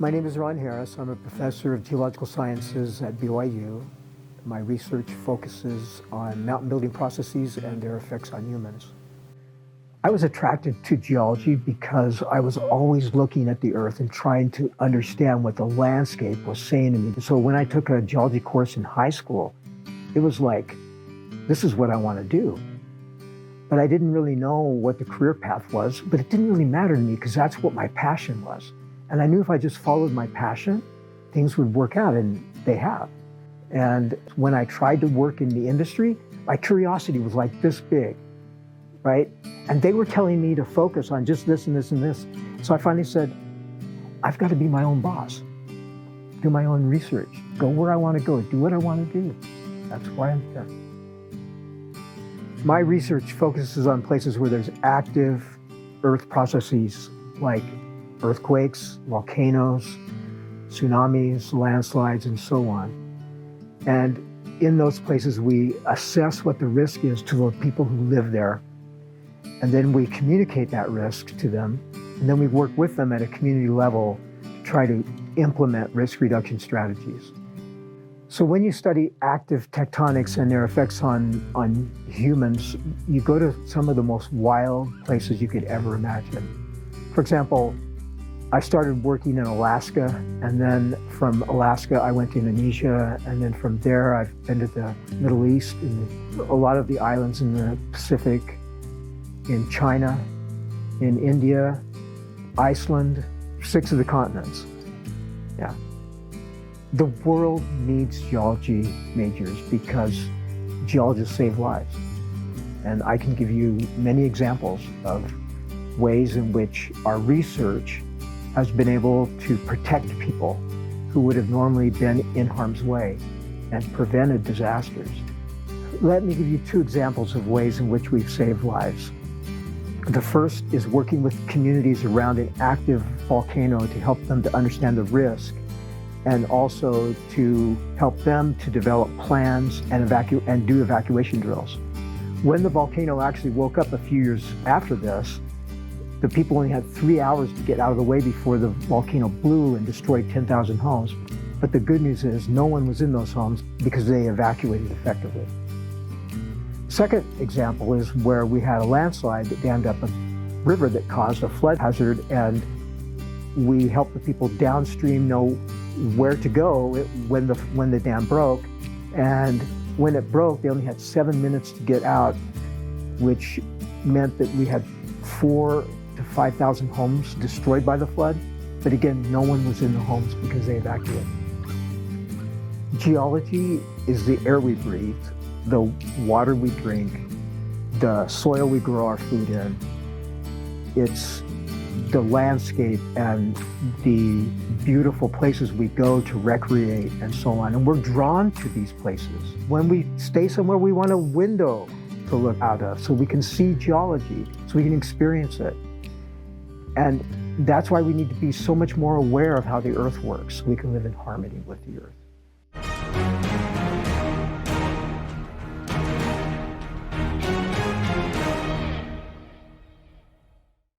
My name is Ron Harris. I'm a professor of geological sciences at BYU. My research focuses on mountain building processes and their effects on humans. I was attracted to geology because I was always looking at the earth and trying to understand what the landscape was saying to me. So when I took a geology course in high school, it was like, this is what I want to do. But I didn't really know what the career path was, but it didn't really matter to me because that's what my passion was. And I knew if I just followed my passion, things would work out, and they have. And when I tried to work in the industry, my curiosity was like this big, right? And they were telling me to focus on just this and this and this. So I finally said, I've got to be my own boss, do my own research, go where I want to go, do what I want to do. That's why I'm here. My research focuses on places where there's active earth processes like earthquakes, volcanoes, tsunamis, landslides, and so on. And in those places, we assess what the risk is to the people who live there. And then we communicate that risk to them. And then we work with them at a community level to try to implement risk reduction strategies. So when you study active tectonics and their effects on humans, you go to some of the most wild places you could ever imagine. For example, I started working in Alaska, and then from Alaska I went to Indonesia, and then from there I've been to the Middle East, and a lot of the islands in the Pacific, in China, in India, Iceland, 6 of the continents. Yeah. The world needs geology majors because geologists save lives. And I can give you many examples of ways in which our research has been able to protect people who would have normally been in harm's way and prevented disasters. Let me give you 2 examples of ways in which we've saved lives. The first is working with communities around an active volcano to help them to understand the risk, and also to help them to develop plans and do evacuation drills. When the volcano actually woke up a few years after this, the people only had 3 hours to get out of the way before the volcano blew and destroyed 10,000 homes. But the good news is no one was in those homes because they evacuated effectively. Second example is where we had a landslide that dammed up a river that caused a flood hazard, and we helped the people downstream know where to go when the dam broke. And when it broke, they only had 7 minutes to get out, which meant that we had 4,000 to 5,000 homes destroyed by the flood. But again, no one was in the homes because they evacuated. Geology is the air we breathe, the water we drink, the soil we grow our food in. It's the landscape and the beautiful places we go to recreate and so on. And we're drawn to these places. When we stay somewhere, we want a window to look out of so we can see geology, so we can experience it. And that's why we need to be so much more aware of how the earth works so we can live in harmony with the earth.